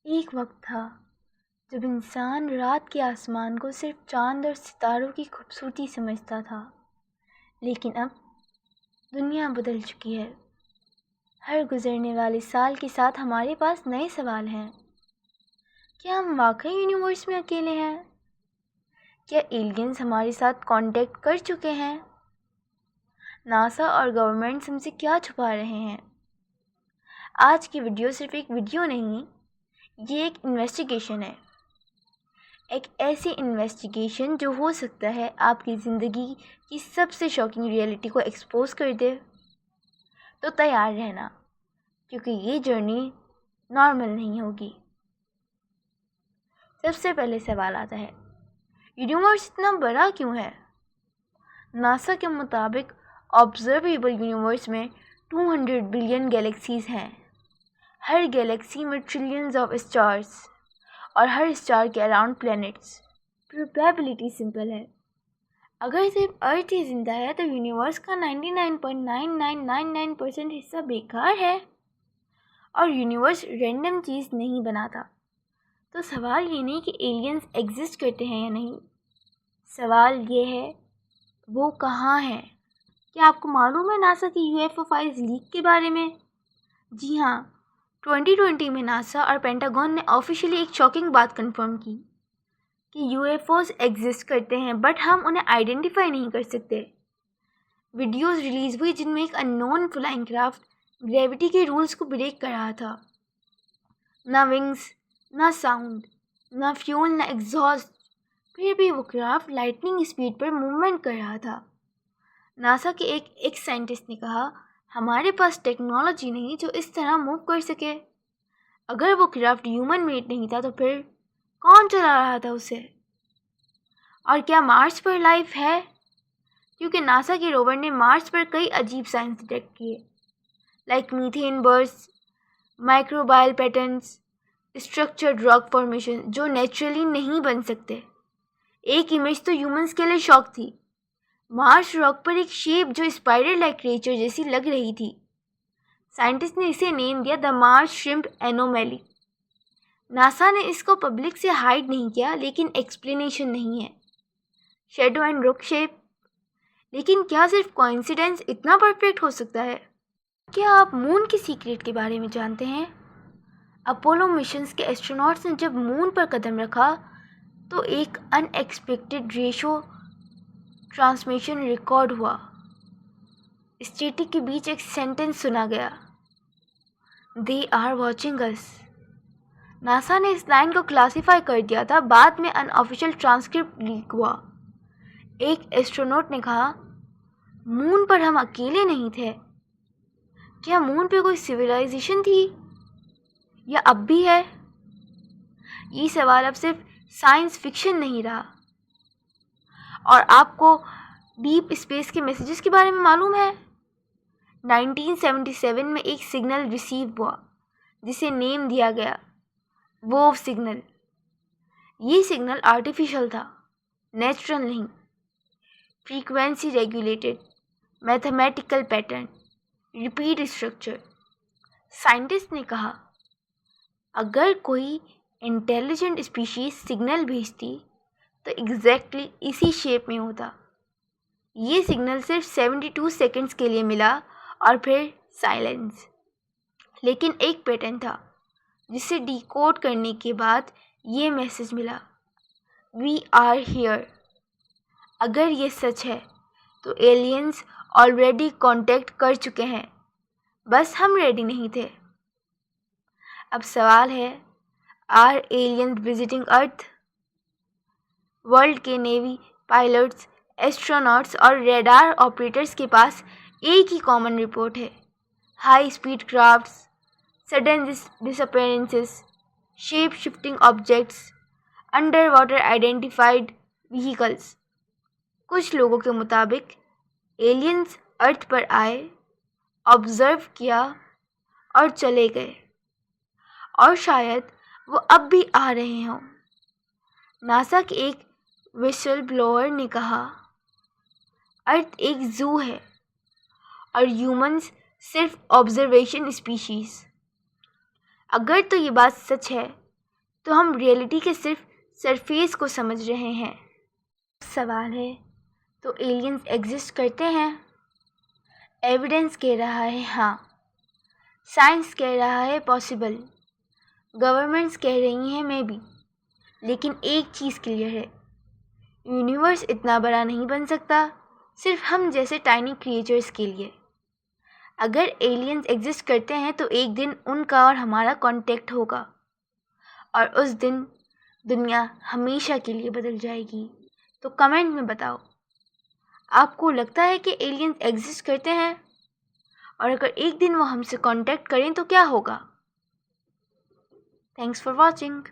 एक वक्त था जब इंसान रात के आसमान को सिर्फ चांद और सितारों की खूबसूरती समझता था। लेकिन अब दुनिया बदल चुकी है। हर गुजरने वाले साल के साथ हमारे पास नए सवाल हैं। क्या हम वाकई यूनिवर्स में अकेले हैं? क्या एलियंस हमारे साथ कांटेक्ट कर चुके हैं? नासा और गवर्नमेंट्स हमसे क्या छुपा रहे हैं? आज की वीडियो सिर्फ एक वीडियो नहीं, ये एक इन्वेस्टिगेशन है। एक ऐसी इन्वेस्टिगेशन जो हो सकता है आपकी ज़िंदगी की सबसे शॉकिंग रियलिटी को एक्सपोज कर दे। तो तैयार रहना, क्योंकि ये जर्नी नॉर्मल नहीं होगी। सबसे पहले सवाल आता है, यूनिवर्स इतना बड़ा क्यों है? नासा के मुताबिक ऑब्जर्वेबल यूनिवर्स में 200 बिलियन गैलेक्सीज हैं। हर गैलेक्सी में ट्रिलियंस ऑफ स्टार्स और हर स्टार के अराउंड प्लैनेट्स। प्रोबेबिलिटी सिंपल है, अगर सिर्फ अर्थ ही जिंदा है तो यूनिवर्स का 99.9999% हिस्सा बेकार है। और यूनिवर्स रैंडम चीज़ नहीं बनाता। तो सवाल ये नहीं कि एलियंस एग्जिस्ट करते हैं या नहीं, सवाल ये है वो कहाँ हैं। क्या आपको मालूम है नासा की यूएफओ फाइल्स लीक के बारे में? जी हाँ, 2020 में नासा और पेंटागन ने ऑफिशियली एक शॉकिंग बात कंफर्म की कि यूएफओज एग्जिस्ट करते हैं, बट हम उन्हें आइडेंटिफाई नहीं कर सकते। वीडियोस रिलीज हुई जिनमें एक अननोन फ्लाइंग क्राफ्ट ग्रेविटी के रूल्स को ब्रेक कर रहा था। ना विंग्स, ना साउंड, ना फ्यूल, ना एग्जॉस्ट, फिर भी वो क्राफ्ट लाइटनिंग स्पीड पर मूवमेंट कर रहा था। नासा के एक साइंटिस्ट ने कहा, हमारे पास टेक्नोलॉजी नहीं जो इस तरह मूव कर सके। अगर वो क्राफ्ट ह्यूमन मेड नहीं था तो फिर कौन चला रहा था उसे? और क्या मार्स पर लाइफ है? क्योंकि नासा के रोवर ने मार्स पर कई अजीब साइंस डिटेक्ट किए, like methane burst, microbial patterns, structured rock formation जो नेचुरली नहीं बन सकते। एक इमेज तो ह्यूमंस के लिए शॉक थी। मार्स रॉक पर एक शेप जो स्पाइडर लाइक क्रिएचर जैसी लग रही थी। साइंटिस्ट ने इसे नेम दिया द मार्स श्रिम्प एनोमैली। नासा ने इसको पब्लिक से हाइड नहीं किया, लेकिन एक्सप्लेनेशन नहीं है। शेडो एंड रॉक शेप, लेकिन क्या सिर्फ कोइंसिडेंस इतना परफेक्ट हो सकता है? क्या आप मून के सीक्रेट के बारे में जानते हैं? अपोलो मिशंस के एस्ट्रोनॉट्स ने जब मून पर कदम रखा तो एक अनएक्सपेक्टेड रेशो ट्रांसमिशन रिकॉर्ड हुआ। स्टैटिक के बीच एक सेंटेंस सुना गया, they are watching us. NASA ने इस लाइन को क्लासिफाई कर दिया था, बाद में अनऑफिशियल ट्रांसक्रिप्ट लीक हुआ। एक एस्ट्रोनॉट ने कहा, मून पर हम अकेले नहीं थे। क्या मून पे कोई सिविलाइजेशन थी या अब भी है? ये सवाल अब सिर्फ साइंस फिक्शन नहीं रहा। और आपको डीप स्पेस के मैसेजेस के बारे में मालूम है? 1977 में एक सिग्नल रिसीव हुआ जिसे नेम दिया गया वोव सिग्नल। ये सिग्नल आर्टिफिशियल था, नेचुरल नहीं। Frequency regulated, mathematical pattern, repeat structure. Scientist ने कहा, अगर कोई इंटेलिजेंट स्पीशीज सिग्नल भेजती तो एग्जैक्टली इसी शेप में होता। ये सिग्नल सिर्फ 72 सेकंड्स के लिए मिला और फिर साइलेंस। लेकिन एक पैटर्न था जिसे डिकोड करने के बाद ये मैसेज मिला, वी आर हियर। अगर ये सच है तो एलियंस ऑलरेडी कांटेक्ट कर चुके हैं, बस हम रेडी नहीं थे। अब सवाल है, are aliens visiting earth? World के नेवी पायलट्स, एस्ट्रोनॉट्स और रेडार ऑपरेटर्स के पास एक ही कॉमन रिपोर्ट है, high speed crafts, sudden disappearances, shape shifting objects, under water identified vehicles. कुछ लोगों के मुताबिक एलियंस अर्थ पर आए, ऑब्जर्व किया और चले गए, और शायद वो अब भी आ रहे हों। नासा के एक विसल ब्लोअर ने कहा, अर्थ एक जू है और ह्यूमंस सिर्फ ऑब्जर्वेशन स्पीशीज। अगर तो ये बात सच है तो हम रियलिटी के सिर्फ सरफेस को समझ रहे हैं। सवाल है, तो एलियंस एग्जिस्ट करते हैं? एविडेंस कह रहा है हाँ, साइंस कह रहा है पॉसिबल, गवर्नमेंट्स कह रही हैं मे बी। लेकिन एक चीज़ क्लियर है, यूनिवर्स इतना बड़ा नहीं बन सकता सिर्फ हम जैसे टाइनी क्रिएचर्स के लिए। अगर एलियंस एग्जिस्ट करते हैं तो एक दिन उनका और हमारा कांटेक्ट होगा और उस दिन दुनिया हमेशा के लिए बदल जाएगी। तो कमेंट में बताओ, आपको लगता है कि एलियंस एग्जिस्ट करते हैं? और अगर एक दिन वो हमसे कांटेक्ट करें तो क्या होगा? Thanks for watching.